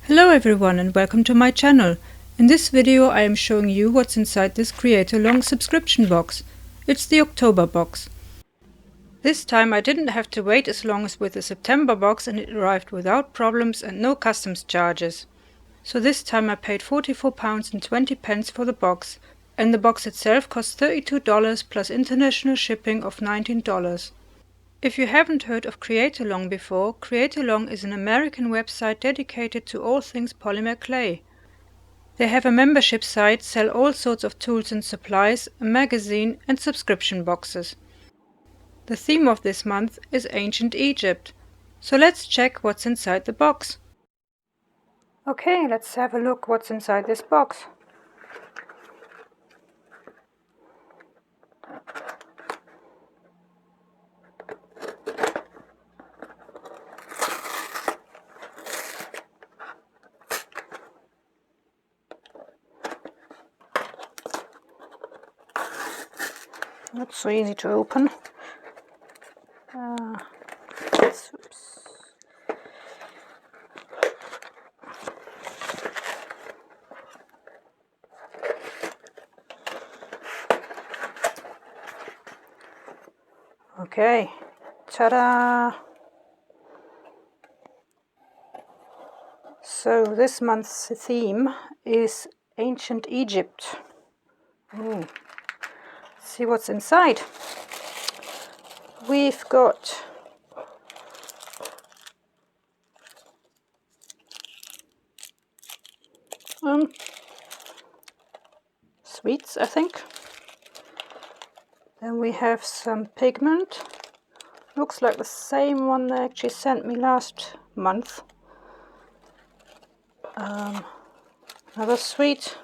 Hello everyone and welcome to my channel. In this video I am showing you what's inside this Create Along subscription box. It's the October box. This time I didn't have to wait as long as with the September box and it arrived without problems and no customs charges. So this time I paid £44.20 for the box, and the box itself cost $32 plus international shipping of $19. If you haven't heard of Create Along before, Create Along is an American website dedicated to all things polymer clay. They have a membership site, sell all sorts of tools and supplies, a magazine and subscription boxes. The theme of this month is Ancient Egypt. So let's check what's inside the box. Okay, let's have a look what's inside this box. Not so easy to open. Oops. Okay, ta-da! So this month's theme is Ancient Egypt. Ooh. Let's see what's inside. We've got sweets, I think. Then we have some pigment. Looks like the same one they actually sent me last month. Another sweet.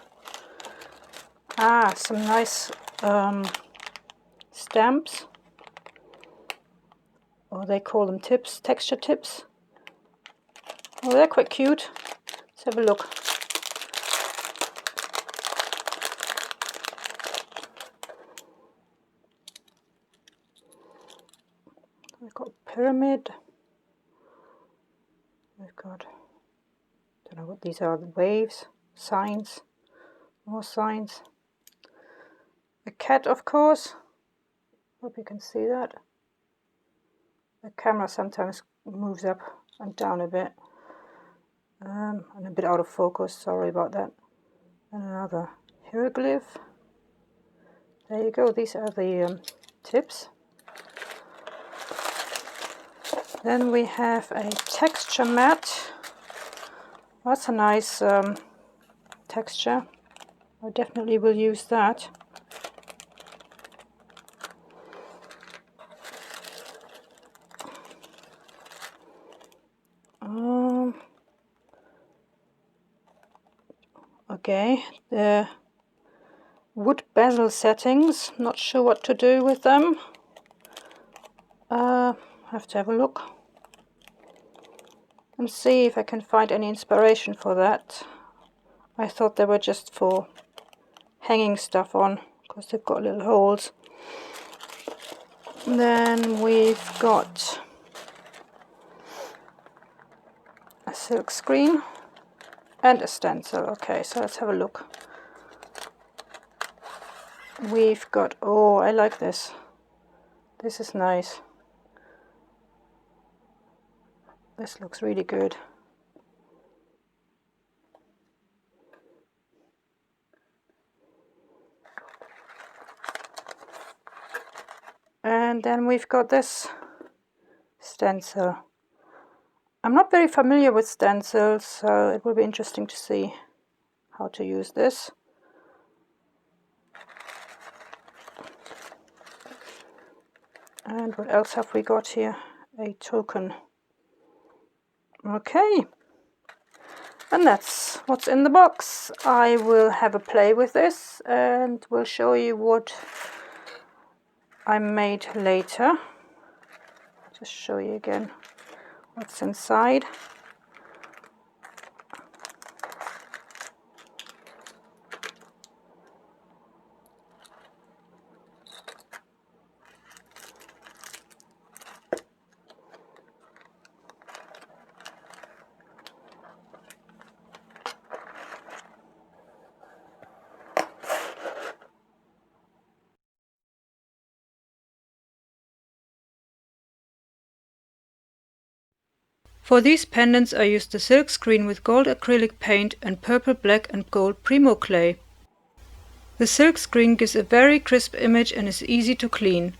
Some nice stamps. Or they call them tips, texture tips. Oh, they're quite cute. Let's have a look. We've got pyramid. We've got, don't know what these are, the waves, signs, more signs. A cat, of course. Hope you can see that. The camera sometimes moves up and down a bit. And a bit out of focus, sorry about that. And another hieroglyph. There you go, these are the tips. Then we have a texture mat. That's a nice texture. I definitely will use that. Okay, the wood bezel settings. Not sure what to do with them. Have to have a look and see if I can find any inspiration for that. I thought they were just for hanging stuff on because they've got little holes. Then we've got a silk screen and a stencil. Okay, so let's have a look. We've got, oh, I like this. This is nice. This looks really good. And then we've got this stencil. I'm not very familiar with stencils, so it will be interesting to see how to use this. And what else have we got here? A token. Okay. And that's what's in the box. I will have a play with this and will show you what I made later. Just show you again what's inside. For these pendants I used the silk screen with gold acrylic paint and purple, black and gold Primo clay. The silk screen gives a very crisp image and is easy to clean.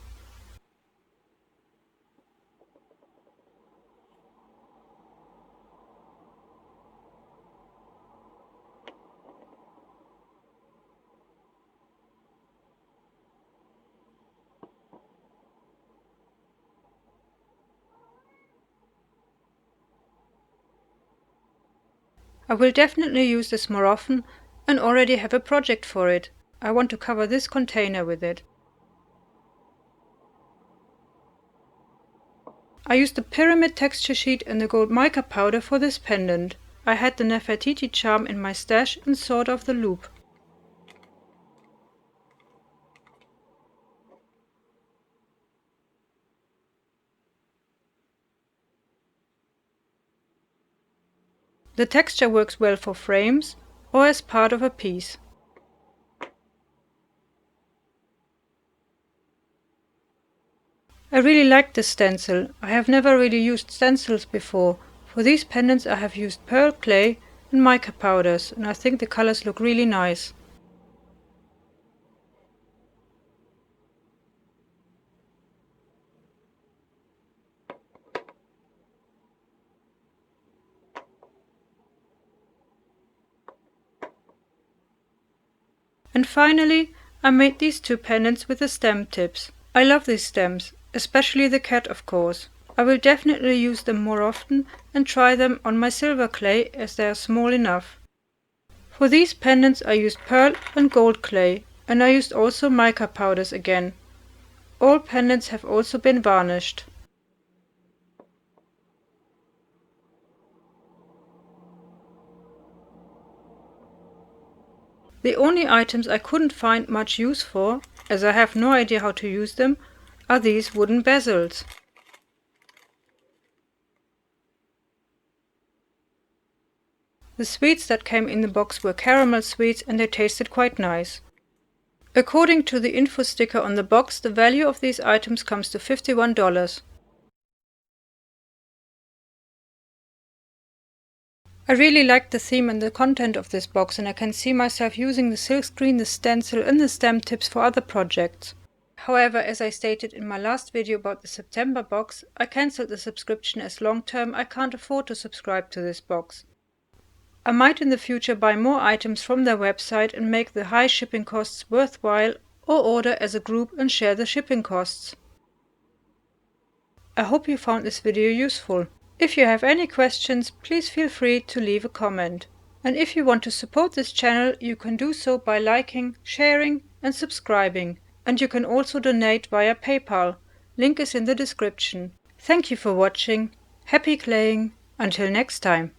I will definitely use this more often and already have a project for it. I want to cover this container with it. I used the pyramid texture sheet and the gold mica powder for this pendant. I had the Nefertiti charm in my stash and sawed off the loop. The texture works well for frames or as part of a piece. I really like this stencil. I have never really used stencils before. For these pendants I have used pearl clay and mica powders, and I think the colors look really nice. And finally, I made these two pendants with the stem tips. I love these stems, especially the cat of course. I will definitely use them more often and try them on my silver clay as they are small enough. For these pendants I used pearl and gold clay, and I used also mica powders again. All pendants have also been varnished. The only items I couldn't find much use for, as I have no idea how to use them, are these wooden bezels. The sweets that came in the box were caramel sweets and they tasted quite nice. According to the info sticker on the box, the value of these items comes to $51. I really liked the theme and the content of this box, and I can see myself using the silkscreen, the stencil and the stem tips for other projects. However, as I stated in my last video about the September box, I cancelled the subscription as long term I can't afford to subscribe to this box. I might in the future buy more items from their website and make the high shipping costs worthwhile, or order as a group and share the shipping costs. I hope you found this video useful. If you have any questions, please feel free to leave a comment. And if you want to support this channel, you can do so by liking, sharing and subscribing. And you can also donate via PayPal. Link is in the description. Thank you for watching. Happy claying. Until next time.